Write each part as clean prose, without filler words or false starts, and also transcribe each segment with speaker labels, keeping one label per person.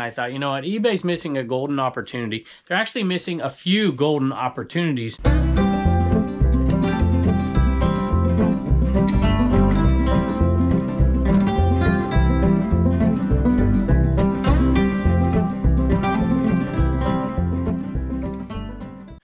Speaker 1: I thought, you know what, eBay's missing a golden opportunity. They're actually missing a few golden opportunities.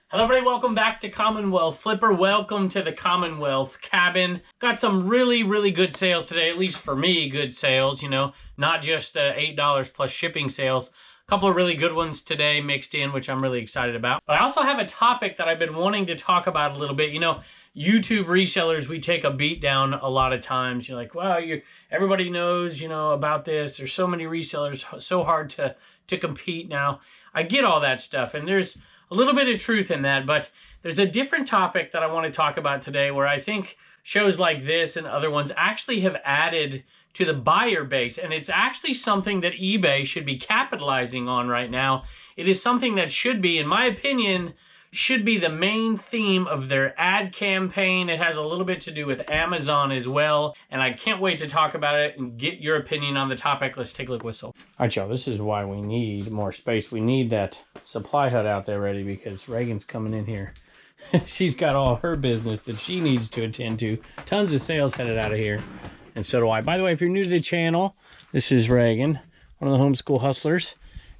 Speaker 1: Hello everybody, welcome back to Commonwealth Flipper. Welcome to the Commonwealth cabin. Got some really good sales today, at least for me, good sales, you know, not just $8 plus shipping sales. A couple of really good ones today mixed in, which I'm really excited about. But I also have a topic that I've been wanting to talk about a little bit. You know, YouTube resellers, we take a beat down a lot of times. You're like, well, everybody knows, you know, about this. There's so many resellers, so hard to compete now. I get all that stuff, and there's a little bit of truth in that, but there's a different topic that I want to talk about today where I think shows like this and other ones actually have added to the buyer base, and it's actually something that eBay should be capitalizing on right now. It is something that should be, in my opinion, should be the main theme of their ad campaign. It has a little bit to do with Amazon as well, and I can't wait to talk about it and get your opinion on the topic. Let's take a look whistle. All right, y'all, this is why we need more space. We need that SupplyHut out there ready because Reagan's coming in here. She's got all her business that she needs to attend to. Tons of sales headed out of here, and so do I. By the way, if you're new to the channel, this is Reagan, one of the homeschool hustlers.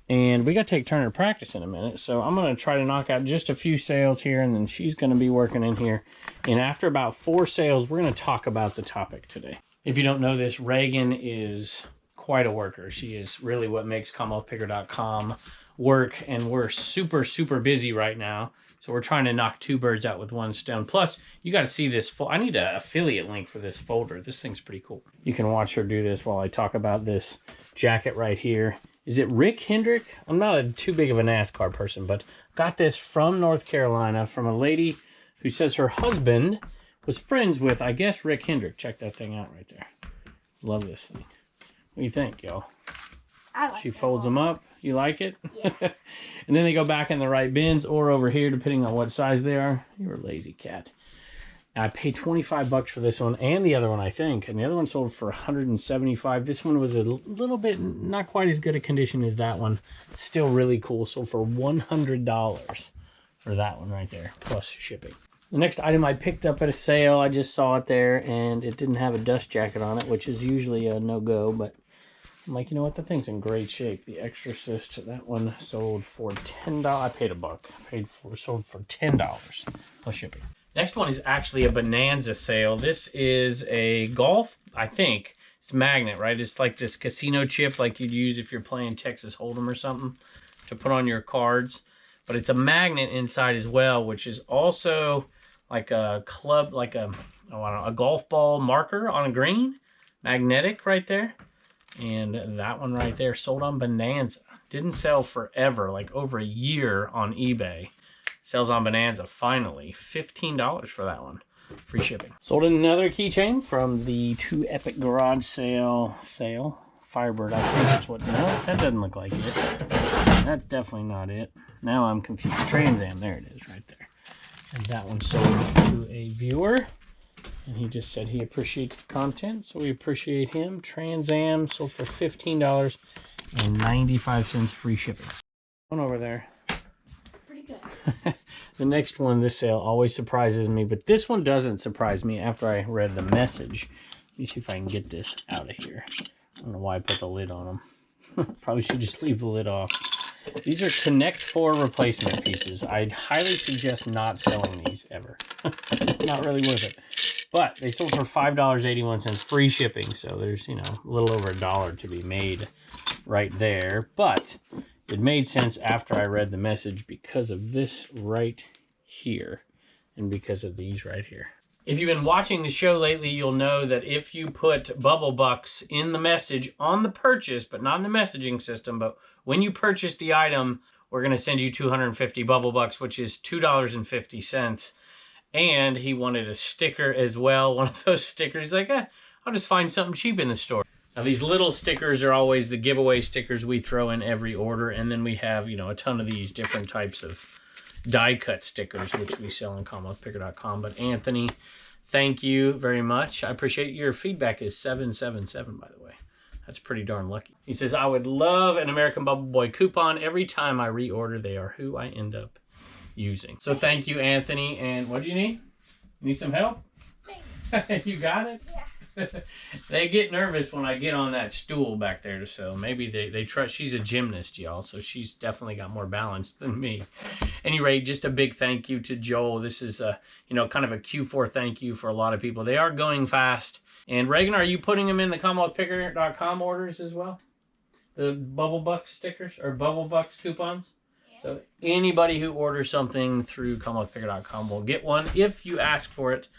Speaker 1: And we got to take turn at practice in a minute. So I'm going to try to knock out just a few sales here, and then she's going to be working in here. And after about 4 sales, we're going to talk about the topic today. If you don't know this, Reagan is quite a worker. She is really what makes CommonwealthPicker.com work, and we're super busy right now. So we're trying to knock 2 birds out with 1 stone. Plus, you got to see this. I need an affiliate link for this folder. This thing's pretty cool. You can watch her do this while I talk about this jacket right here. Is it Rick Hendrick? I'm not too big of a NASCAR person, but got this from North Carolina from a lady who says her husband was friends with, I guess, Rick Hendrick. Check that thing out right there. Love this thing. What do you think, y'all?
Speaker 2: I like it.
Speaker 1: She folds them up. You like it?
Speaker 2: Yeah.
Speaker 1: And then they go back in the right bins or over here, depending on what size they are. You're a lazy cat. I paid 25 bucks for this one and the other one, I think. And the other one sold for 175. This one was a little bit not quite as good a condition as that one. Still really cool. Sold for $100 for that one right there, plus shipping. The next item I picked up at a sale, I just saw it there, and it didn't have a dust jacket on it, which is usually a no-go, but I'm like, you know what? The thing's in great shape. The Exorcist, that one sold for $10. I paid $1. Sold for $10 plus shipping. Next one is actually a Bonanza sale. This is a golf, I think. It's magnet, right? It's like this casino chip like you'd use if you're playing Texas Hold'em or something to put on your cards. But it's a magnet inside as well, which is also like a club, like a golf ball marker on a green. Magnetic right there. And that one right there sold on Bonanza. Didn't sell forever, like over a year on eBay. Sells on Bonanza, finally. $15 for that one. Free shipping. Sold another keychain from the 2 Epic Garage Sale. Firebird, I think is what... No, that doesn't look like it. That's definitely not it. Now I'm confused. Trans Am, there it is, right there. And that one sold to a viewer. And he just said he appreciates the content, so we appreciate him. Trans Am sold for $15.95 free shipping. One over there. The next one, this sale always surprises me, but this one doesn't surprise me after I read the message. Let me see if I can get this out of here. I don't know why I put the lid on them. Probably should just leave the lid off. These are Connect 4 replacement pieces. I'd highly suggest not selling these ever. Not really worth it. But they sold for $5.81 free shipping, so there's, you know, a little over $1 to be made right there. But it made sense after I read the message because of this right here and because of these right here. If you've been watching the show lately, you'll know that if you put Bubble Bucks in the message on the purchase, but not in the messaging system, but when you purchase the item, we're going to send you 250 Bubble Bucks, which is $2.50. And he wanted a sticker as well, one of those stickers. He's like, I'll just find something cheap in the store. Now, these little stickers are always the giveaway stickers we throw in every order. And then we have, you know, a ton of these different types of die-cut stickers, which we sell on CommonwealthPicker.com. But Anthony, thank you very much. I appreciate your feedback is 777, by the way. That's pretty darn lucky. He says, I would love an American Bubble Boy coupon. Every time I reorder, they are who I end up using. So thank you, Anthony. And what do you need? You need some help? You got it?
Speaker 2: Yeah.
Speaker 1: They get nervous when I get on that stool back there, so maybe they trust. She's a gymnast, y'all, so she's definitely got more balance than me. Anyway, just a big thank you to Joel. This is you know, kind of a Q4 thank you for a lot of people. They are going fast. And Reagan, are you putting them in the CommonwealthPicker.com orders as well? The Bubble Bucks stickers or Bubble Bucks coupons? Yeah. So anybody who orders something through CommonwealthPicker.com will get one if you ask for it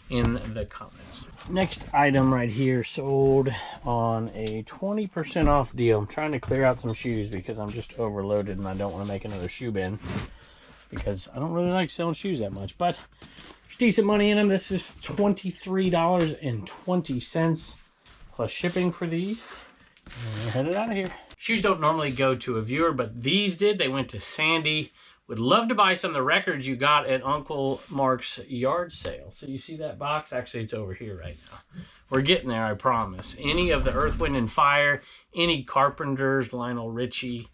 Speaker 1: in the comments. Next item right here sold on a 20% off deal. I'm trying to clear out some shoes because I'm just overloaded and I don't want to make another shoe bin because I don't really like selling shoes that much, but there's decent money in them. This is $23.20 plus shipping for these. And we're headed out of here. Shoes don't normally go to a viewer, but these did. They went to Sandy. Would love to buy some of the records you got at Uncle Mark's yard sale. So you see that box? Actually, it's over here right now. We're getting there, I promise. Any of the Earth, Wind, and Fire, any Carpenters, Lionel Richie,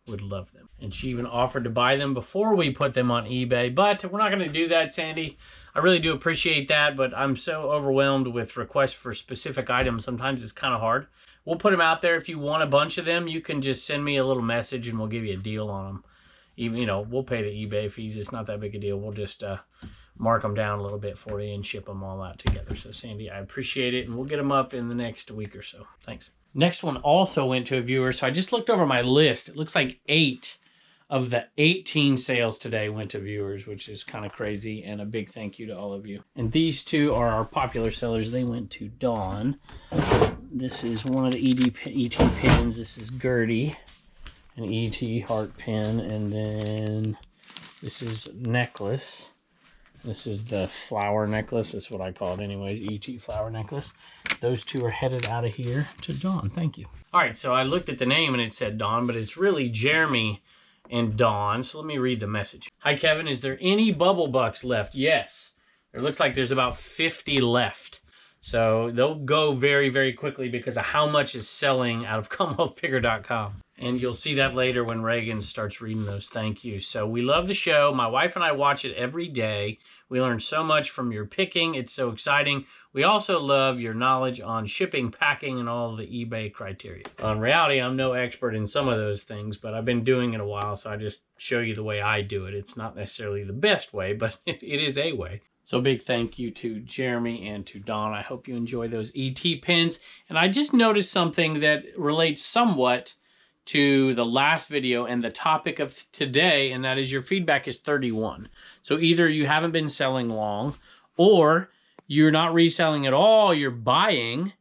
Speaker 1: would love them. And she even offered to buy them before we put them on eBay. But we're not going to do that, Sandy. I really do appreciate that, but I'm so overwhelmed with requests for specific items. Sometimes it's kind of hard. We'll put them out there. If you want a bunch of them, you can just send me a little message and we'll give you a deal on them. Even, you know, we'll pay the eBay fees. It's not that big a deal. We'll just mark them down a little bit for you and ship them all out together. So, Sandy, I appreciate it, and we'll get them up in the next week or so. Thanks. Next one also went to a viewer. So I just looked over my list. It looks like 8 of the 18 sales today went to viewers, which is kind of crazy, and a big thank you to all of you. And these two are our popular sellers. They went to Dawn. This is one of the ET pins. This is Gertie. An ET heart pin, and then this is necklace. This is the flower necklace. That's what I call it anyways, ET flower necklace. Those two are headed out of here to Dawn. Thank you. All right, so I looked at the name and it said Dawn, but it's really Jeremy and Dawn. So let me read the message. Hi, Kevin. Is there any Bubble Bucks left? Yes. It looks like there's about 50 left. So they'll go very, very quickly because of how much is selling out of CommonwealthPicker.com. And you'll see that later when Reagan starts reading those thank yous. So we love the show. My wife and I watch it every day. We learn so much from your picking. It's so exciting. We also love your knowledge on shipping, packing, and all the eBay criteria. In reality, I'm no expert in some of those things, but I've been doing it a while, so I just show you the way I do it. It's not necessarily the best way, but it is a way. So big thank you to Jeremy and to Dawn. I hope you enjoy those ET pins. And I just noticed something that relates somewhat to the last video and the topic of today, and that is your feedback is 31. So either you haven't been selling long, or you're not reselling at all, you're buying,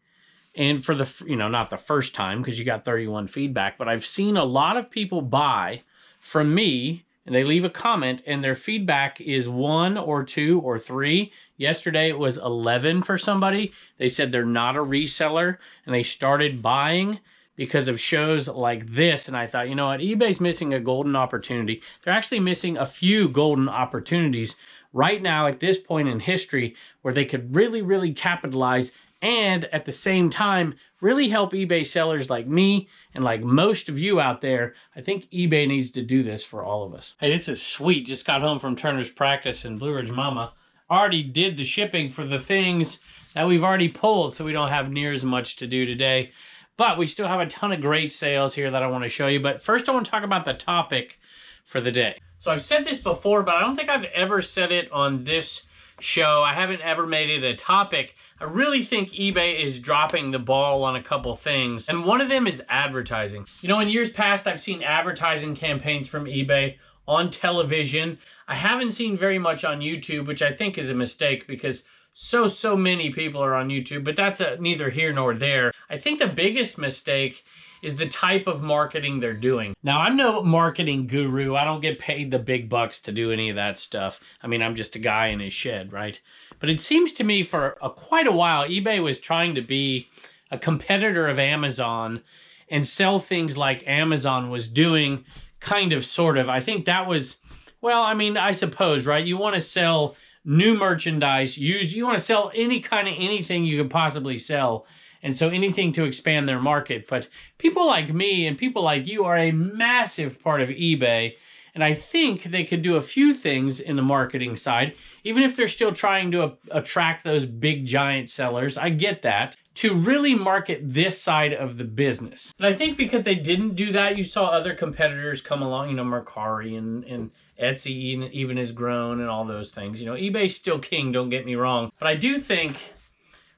Speaker 1: and for the, you know, not the first time because you got 31 feedback, but I've seen a lot of people buy from me and they leave a comment and their feedback is 1 or 2 or 3. Yesterday it was 11 for somebody. They said they're not a reseller and they started buying because of shows like this. And I thought, you know what, eBay's missing a golden opportunity. They're actually missing a few golden opportunities right now at this point in history where they could really, really capitalize and at the same time really help eBay sellers like me and like most of you out there. I think eBay needs to do this for all of us. Hey, this is sweet. Just got home from Turner's practice and Blue Ridge Mama already did the shipping for the things that we've already pulled, so we don't have near as much to do today. But we still have a ton of great sales here that I want to show you. But first I want to talk about the topic for the day. So I've said this before, but I don't think I've ever said it on this show. I haven't ever made it a topic. I really think eBay is dropping the ball on a couple things. And one of them is advertising. You know, in years past, I've seen advertising campaigns from eBay on television. I haven't seen very much on YouTube, which I think is a mistake because so many people are on YouTube, but that's neither here nor there. I think the biggest mistake is the type of marketing they're doing. Now, I'm no marketing guru. I don't get paid the big bucks to do any of that stuff. I mean, I'm just a guy in his shed, right? But it seems to me for quite a while, eBay was trying to be a competitor of Amazon and sell things like Amazon was doing, kind of, sort of. I think that was, well, I mean, I suppose, right? You want to sell new merchandise, you want to sell any kind of anything you could possibly sell. And so anything to expand their market. But people like me and people like you are a massive part of eBay. And I think they could do a few things in the marketing side, even if they're still trying to attract those big giant sellers. I get that. To really market this side of the business. And I think because they didn't do that, you saw other competitors come along, you know, Mercari and Etsy even has grown and all those things. You know, eBay's still king, don't get me wrong. But I do think,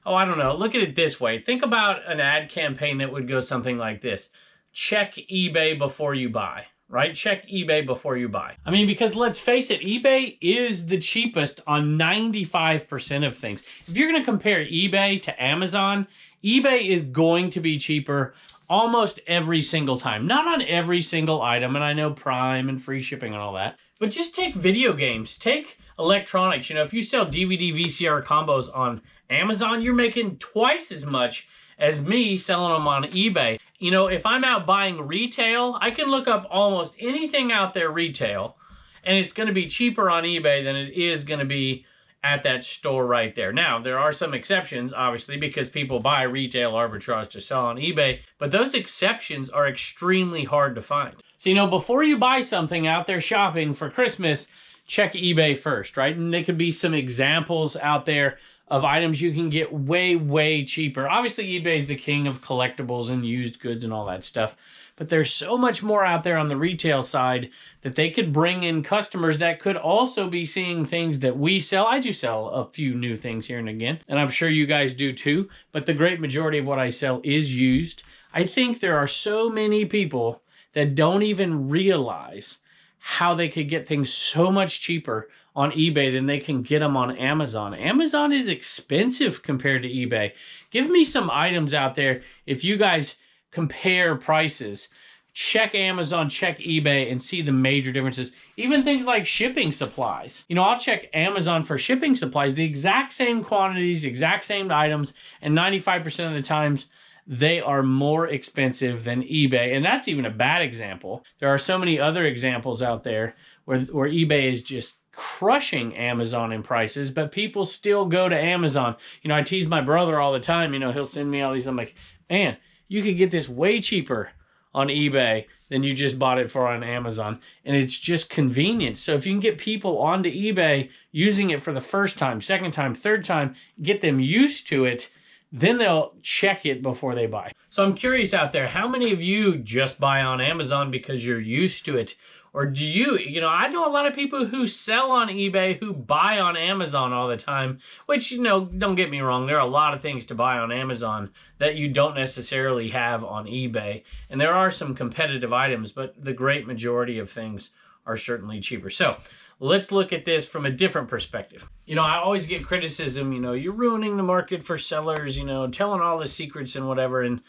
Speaker 1: oh, I don't know, look at it this way. Think about an ad campaign that would go something like this. Check eBay before you buy. Right? Check eBay before you buy. I mean, because let's face it, eBay is the cheapest on 95% of things. If you're going to compare eBay to Amazon, eBay is going to be cheaper almost every single time. Not on every single item, and I know Prime and free shipping and all that, but just take video games, take electronics. You know, if you sell DVD, VCR combos on Amazon, you're making twice as much as me selling them on eBay. You know, if I'm out buying retail, I can look up almost anything out there retail, and it's going to be cheaper on eBay than it is going to be at that store right there. Now, there are some exceptions, obviously, because people buy retail arbitrage to sell on eBay, but those exceptions are extremely hard to find. So, you know, before you buy something out there shopping for Christmas, check eBay first, right? And there could be some examples out there of items you can get way, way cheaper. Obviously, eBay is the king of collectibles and used goods and all that stuff. But there's so much more out there on the retail side that they could bring in customers that could also be seeing things that we sell. I do sell a few new things here and again, and I'm sure you guys do too. But the great majority of what I sell is used. I think there are so many people that don't even realize how they could get things so much cheaper on eBay than they can get them on Amazon. Amazon is expensive compared to eBay. Give me some items out there. If you guys compare prices, check Amazon, check eBay, and see the major differences. Even things like shipping supplies. You know, I'll check Amazon for shipping supplies, the exact same quantities, exact same items, and 95% of the times, they are more expensive than eBay. And that's even a bad example. There are so many other examples out there where eBay is just crushing Amazon in prices, but people still go to Amazon. You know, I tease my brother all the time. You know, he'll send me all these. I'm like, man, you could get this way cheaper on eBay than you just bought it for on Amazon. And it's just convenience. So if you can get people onto eBay using it for the first time, second time, third time, get them used to it, then they'll check it before they buy. So I'm curious out there, how many of you just buy on Amazon because you're used to it? Or do you know, I know a lot of people who sell on eBay who buy on Amazon all the time, which, you know, don't get me wrong, there are a lot of things to buy on Amazon that you don't necessarily have on eBay. And there are some competitive items, but the great majority of things are certainly cheaper. So let's look at this from a different perspective. You know, I always get criticism, you know, you're ruining the market for sellers, you know, telling all the secrets and whatever. And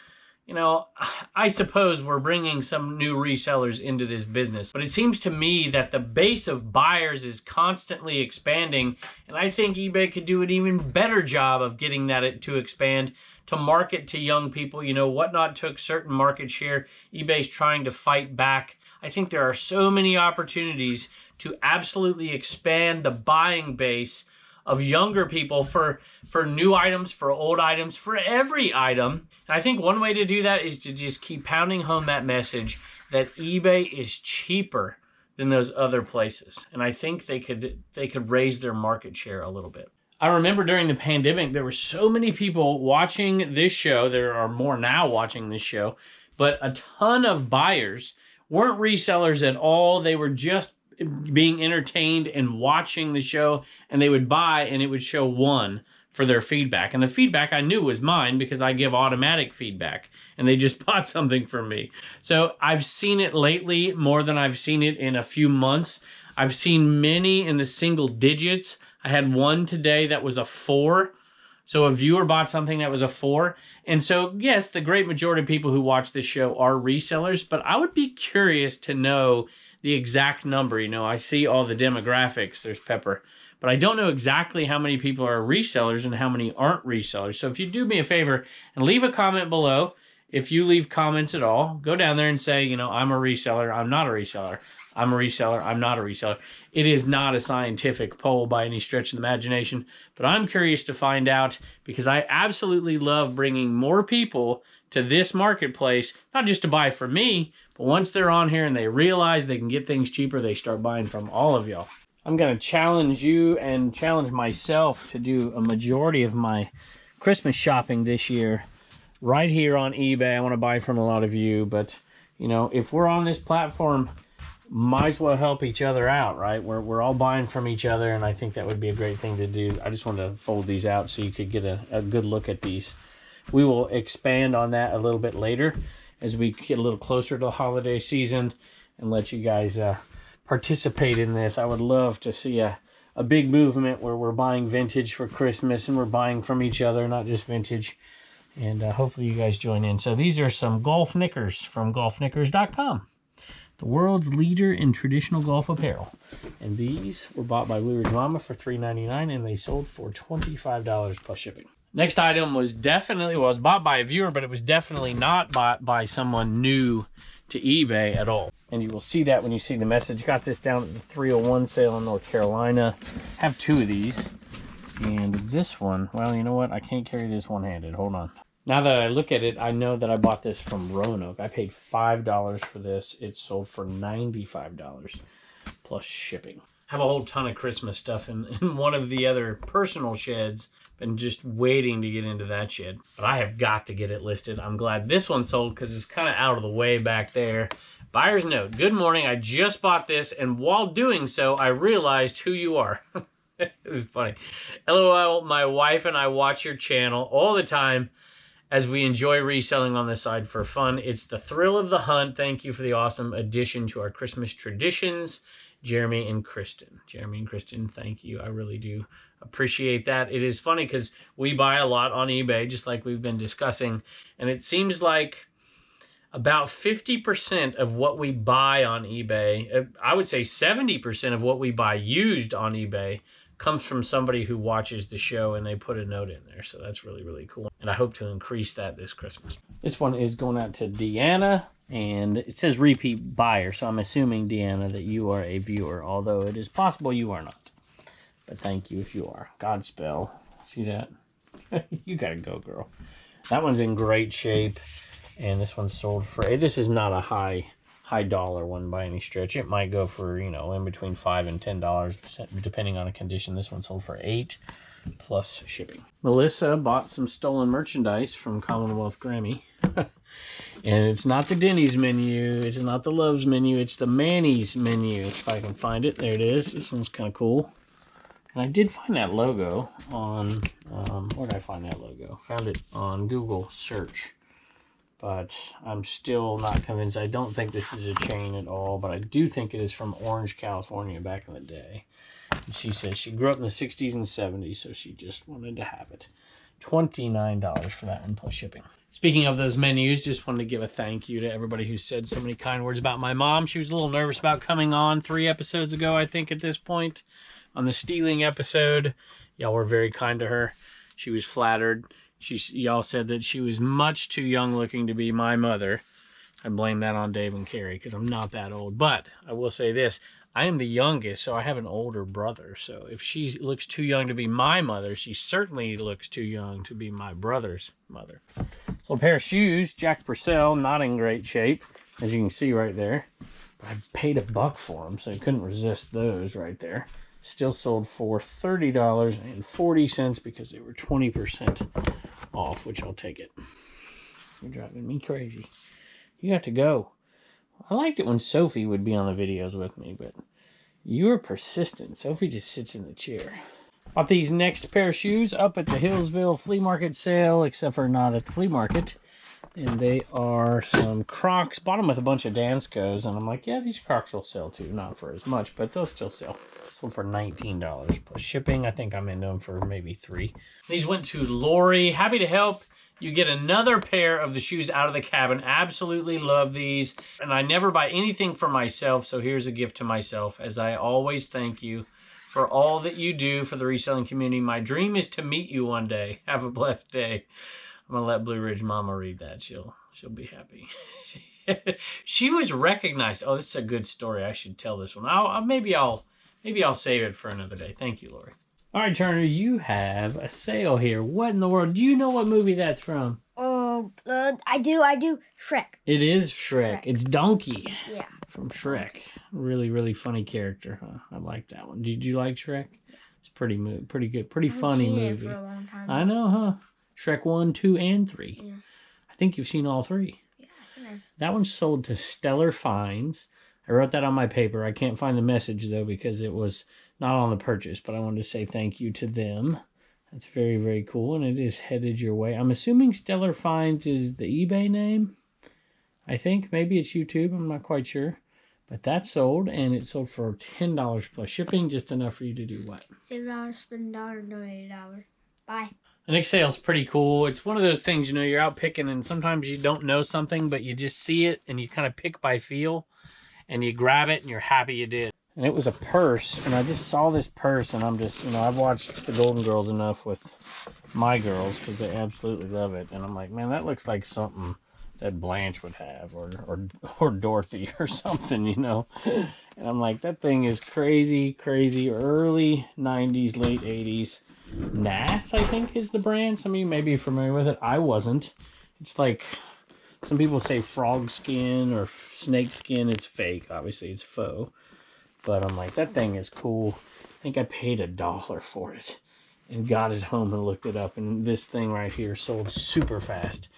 Speaker 1: you know, I suppose we're bringing some new resellers into this business, but it seems to me that the base of buyers is constantly expanding, and I think eBay could do an even better job of getting that to expand, to market to young people. You know, Whatnot took certain market share. eBay's trying to fight back. I think there are so many opportunities to absolutely expand the buying base of younger people for new items, for old items, for every item. And I think one way to do that is to just keep pounding home that message that eBay is cheaper than those other places. And I think they could raise their market share a little bit. I remember during the pandemic, there were so many people watching this show. There are more now watching this show, but a ton of buyers weren't resellers at all. They were just being entertained and watching the show, and they would buy and it would show 1 for their feedback. And the feedback I knew was mine because I give automatic feedback, and they just bought something from me. So I've seen it lately more than I've seen it in a few months. I've seen many in the single digits. I had one today that was a 4. So a viewer bought something that was a 4. And so, yes, the great majority of people who watch this show are resellers, but I would be curious to know the exact number. You know, I see all the demographics. There's Pepper. But I don't know exactly how many people are resellers and how many aren't resellers. So if you do me a favor and leave a comment below if you leave comments at all, go down there and say, you know, I'm a reseller, I'm not a reseller. I'm a reseller, I'm not a reseller. It is not a scientific poll by any stretch of the imagination, but I'm curious to find out because I absolutely love bringing more people to this marketplace, not just to buy from me, but once they're on here and they realize they can get things cheaper, they start buying from all of y'all. I'm going to challenge you and challenge myself to do a majority of my Christmas shopping this year right here on eBay. I want to buy from a lot of you, but you know, if we're on this platform, might as well help each other out, right? We're all buying from each other, and I think that would be a great thing to do. I just wanted to fold these out so you could get a good look at these. We will expand on that a little bit later as we get a little closer to the holiday season and let you guys participate in this. I would love to see a big movement where we're buying vintage for Christmas and we're buying from each other, not just vintage. And hopefully you guys join in. So these are some golf knickers from golfknickers.com, the world's leader in traditional golf apparel. And these were bought by Blue Ridge Mama for $3.99 and they sold for $25 plus shipping. Next item was bought by a viewer, but it was definitely not bought by someone new to eBay at all. And you will see that when you see the message. Got this down at the 301 sale in North Carolina. Have two of these. And this one, well, you know what? I can't carry this one-handed. Hold on. Now that I look at it, I know that I bought this from Roanoke. I paid $5 for this. It sold for $95 plus shipping. I have a whole ton of Christmas stuff in one of the other personal sheds. Been just waiting to get into that shed. But I have got to get it listed. I'm glad this one sold because it's kind of out of the way back there. Buyer's note. Good morning. I just bought this, and while doing so, I realized who you are. It's funny. LOL, my wife and I watch your channel all the time as we enjoy reselling on the side for fun. It's the thrill of the hunt. Thank you for the awesome addition to our Christmas traditions, Jeremy and Kristen. Jeremy and Kristen, thank you. I really do appreciate that. It is funny because we buy a lot on eBay, just like we've been discussing, and it seems like about 50% of what we buy on eBay, I would say 70% of what we buy used on eBay comes from somebody who watches the show and they put a note in there. So that's really, really cool. And I hope to increase that this Christmas. This one is going out to Deanna, and it says repeat buyer. So I'm assuming, Deanna, that you are a viewer, although it is possible you are not. But thank you if you are. Godspell. See that? You gotta go, girl. That one's in great shape. And this one's sold for, this is not a high dollar one by any stretch. It might go for, you know, in between $5 and $10 depending on a condition. This one sold for $8 plus shipping. Melissa bought some stolen merchandise from Commonwealth Grammy. And it's not the Denny's menu, it's not the Love's menu, it's the Manny's menu. If I can find it, there it is. This one's kind of cool. And I did find that logo on, where did I find that logo? Found it on Google search. But I'm still not convinced. I don't think this is a chain at all, but I do think it is from Orange, California back in the day. And she says she grew up in the 60s and 70s, so she just wanted to have it. $29 for that one plus shipping. Speaking of those menus, just wanted to give a thank you to everybody who said so many kind words about my mom. She was a little nervous about coming on 3 episodes ago, I think, at this point. On the stealing episode, y'all were very kind to her. She was flattered. Y'all said that she was much too young looking to be my mother. I blame that on Dave and Carrie because I'm not that old. But I will say this. I am the youngest, so I have an older brother. So if she looks too young to be my mother, she certainly looks too young to be my brother's mother. So a pair of shoes, Jack Purcell, not in great shape, as you can see right there. But I paid $1 for them, so I couldn't resist those right there. Still sold for $30.40 because they were 20% off, which I'll take it. You're driving me crazy. You got to go. I liked it when Sophie would be on the videos with me, but you're persistent. Sophie just sits in the chair. Bought these next pair of shoes up at the Hillsville flea market sale, except for not at the flea market. And they are some Crocs. Bought them with a bunch of Danskos, and I'm like, yeah, these Crocs will sell too. Not for as much, but they'll still sell. Sold for $19 plus shipping. I think I'm into them for maybe $3. These went to Lori. Happy to help. You get another pair of the shoes out of the cabin. Absolutely love these. And I never buy anything for myself, so here's a gift to myself. As I always thank you for all that you do for the reselling community. My dream is to meet you one day. Have a blessed day. I'm gonna let Blue Ridge Mama read that. She'll be happy. She was recognized. Oh, this is a good story. I should tell this one. Maybe I'll save it for another day. Thank you, Lori. All right, Turner, you have a sale here. What in the world? Do you know what movie that's from?
Speaker 2: Oh, I do. Shrek.
Speaker 1: It is Shrek. It's Donkey.
Speaker 2: Yeah.
Speaker 1: From Shrek. Really, really funny character, huh? I like that one. Did you like Shrek? It's pretty good, pretty funny movie.
Speaker 2: It for a long time.
Speaker 1: I know, huh? Shrek 1, 2, and 3.
Speaker 2: Yeah.
Speaker 1: I think you've seen all 3.
Speaker 2: Yeah, I think
Speaker 1: That one's sold to Stellar Finds. I wrote that on my paper. I can't find the message, though, because it was not on the purchase, but I wanted to say thank you to them. That's very, very cool, and it is headed your way. I'm assuming Stellar Finds is the eBay name. I think. Maybe it's YouTube. I'm not quite sure. But that's sold, and it sold for $10 plus shipping, just enough for you to do what?
Speaker 2: Save $, spend $1, donate $1. Bye.
Speaker 1: The next sale's pretty cool. It's one of those things, you know, you're out picking, and sometimes you don't know something, but you just see it, and you kind of pick by feel, and you grab it, and you're happy you did. And it was a purse, and I just saw this purse, and I'm just, you know, I've watched the Golden Girls enough with my girls, because they absolutely love it, and I'm like, man, that looks like something that Blanche would have, or Dorothy or something, you know. And I'm like, that thing is crazy, early 90s, late 80s. NAS, I think, is the brand. Some of you may be familiar with it. I wasn't. It's like, some people say frog skin or snake skin. It's fake. Obviously, it's faux. But I'm like, that thing is cool. I think I paid $1 for it and got it home and looked it up. And this thing right here sold super fast.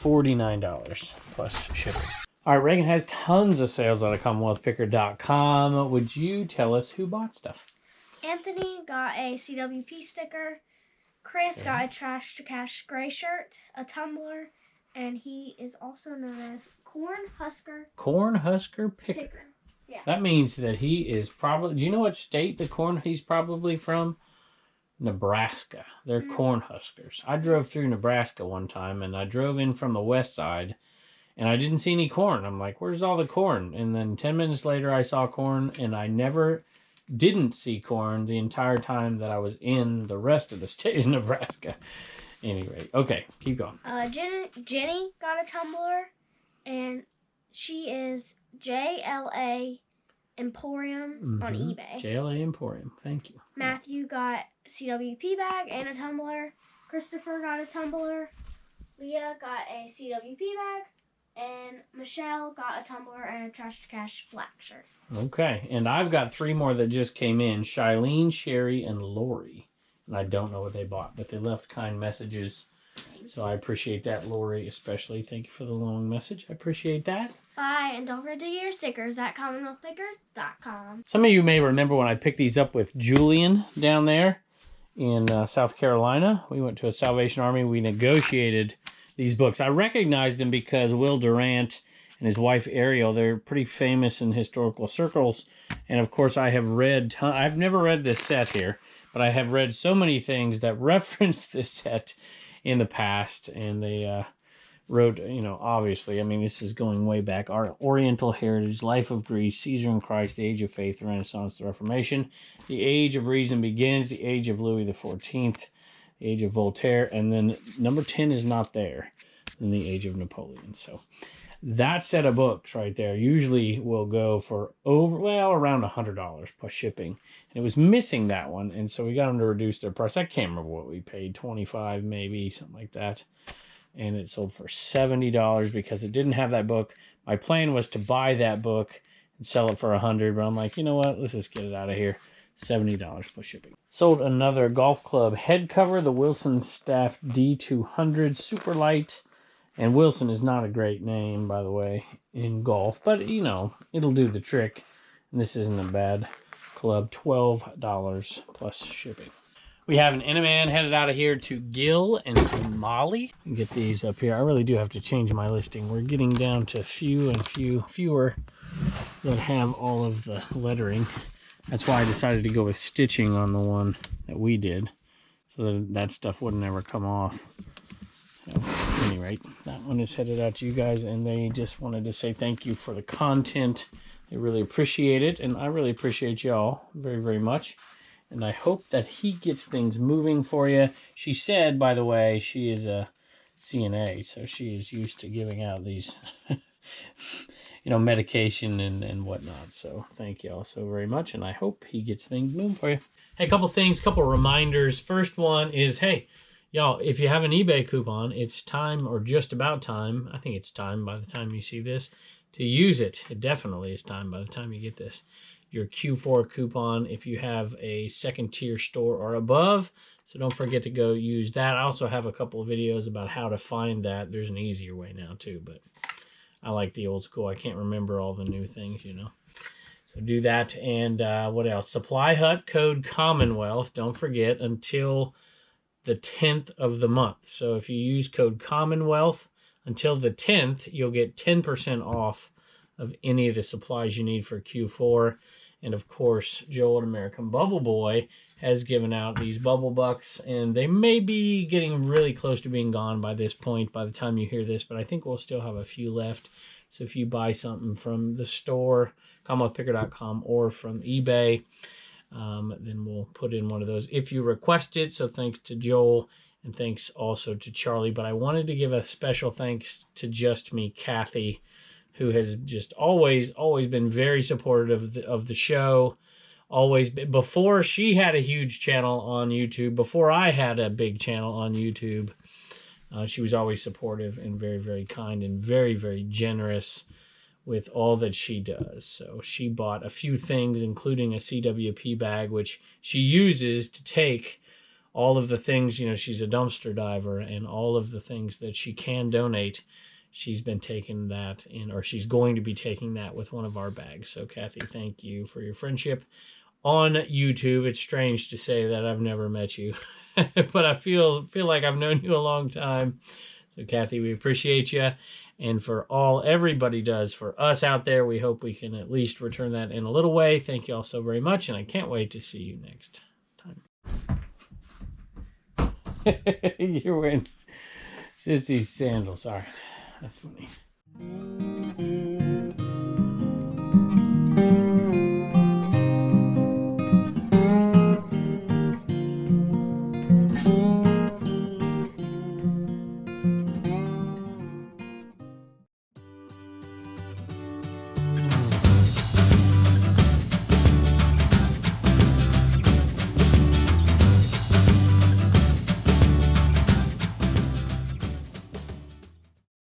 Speaker 1: $49 plus shipping. All right, Reagan has tons of sales out of CommonwealthPicker.com. Would you tell us who bought stuff?
Speaker 2: Anthony got a CWP sticker. Chris got a Trash to Cash gray shirt, a tumbler, and he is also known as Cornhusker
Speaker 1: Picker.
Speaker 2: Yeah.
Speaker 1: That means that he is probably, do you know what state he's probably from? Nebraska. They're Cornhuskers. I drove through Nebraska one time, and I drove in from the west side, and I didn't see any corn. I'm like, where's all the corn? And then 10 minutes later, I saw corn, and I didn't see corn the entire time that I was in the rest of the state of Nebraska. Anyway, okay, keep going.
Speaker 2: Jenny got a tumbler, and she is JLA Emporium on eBay.
Speaker 1: JLA Emporium, thank you.
Speaker 2: Matthew got a CWP bag and a tumbler. Christopher got a tumbler. Leah got a CWP bag. And Michelle got a tumbler and a Trash to Cash black shirt.
Speaker 1: Okay, and I've got 3 more that just came in. Shilene, Sherry, and Lori. And I don't know what they bought, but they left kind messages. So I appreciate that, Lori, especially. Thank you for the long message. I appreciate that.
Speaker 2: Bye, and don't forget to get your stickers at CommonwealthPicker.com.
Speaker 1: Some of you may remember when I picked these up with Julian down there in South Carolina. We went to a Salvation Army. We negotiated these books. I recognized them because Will Durant and his wife Ariel, they're pretty famous in historical circles. And of course, I have read, I've never read this set here, but I have read so many things that reference this set in the past. And they wrote, you know, obviously, I mean, this is going way back. Our Oriental Heritage, Life of Greece, Caesar and Christ, the Age of Faith, the Renaissance, the Reformation, the Age of Reason begins, the Age of Louis XIV, the Age of Voltaire, and then number 10 is not there, in the Age of Napoleon. So that set of books right there usually will go for around $100 plus shipping. And it was missing that one, and so we got them to reduce their price. I can't remember what we paid, $25 maybe, something like that. And it sold for $70 because it didn't have that book. My plan was to buy that book and sell it for $100, but I'm like, you know what? Let's just get it out of here. $70 plus shipping. Sold another golf club head cover, the Wilson Staff D200 super light. And Wilson is not a great name, by the way, in golf, but you know, it'll do the trick. And this isn't a bad club. $12 plus shipping. We have an Inaman headed out of here to Gil and to Molly. Get these up here. I really do have to change my listing. We're getting down to fewer that have all of the lettering. That's why I decided to go with stitching on the one that we did, so that stuff wouldn't ever come off. So, at any rate, that one is headed out to you guys, and they just wanted to say thank you for the content. They really appreciate it, and I really appreciate y'all very, very much. And I hope that he gets things moving for you. She said, by the way, she is a CNA, so she is used to giving out these, medication and whatnot. So thank you all so very much, and I hope he gets things moving for you. Hey, a couple reminders. First one is, hey, y'all, if you have an eBay coupon, it's time, or just about time, I think it's time by the time you see this, to use it. It definitely is time by the time you get this. Your Q4 coupon if you have a second tier store or above. So don't forget to go use that. I also have a couple of videos about how to find that. There's an easier way now too, but I like the old school. I can't remember all the new things, So do that. And what else? SupplyHut code Commonwealth. Don't forget until the 10th of the month. So if you use code Commonwealth until the 10th, you'll get 10% off of any of the supplies you need for Q4. And of course, Joel at American Bubble Boy has given out these bubble bucks, and they may be getting really close to being gone by this point, by the time you hear this, but I think we'll still have a few left. So if you buy something from the store, CommonwealthPicker.com, or from eBay, then we'll put in one of those if you request it. So thanks to Joel, and thanks also to Charlie. But I wanted to give a special thanks to Just Me, Kathy, who has just always been very supportive of the show. Always been, before she had a huge channel on YouTube, before I had a big channel on YouTube, she was always supportive and very, very kind and very, very generous with all that she does. So she bought a few things, including a CWP bag, which she uses to take all of the things, she's a dumpster diver, and all of the things that she can donate, she's been taking that in, or she's going to be taking that with one of our bags. So Kathy, thank you for your friendship on YouTube. It's strange to say that I've never met you, but I feel like I've known you a long time. So Kathy, we appreciate you. And for all everybody does for us out there, we hope we can at least return that in a little way. Thank you all so very much, and I can't wait to see you next time. You're wearing Sissy's sandals. All right. That's funny.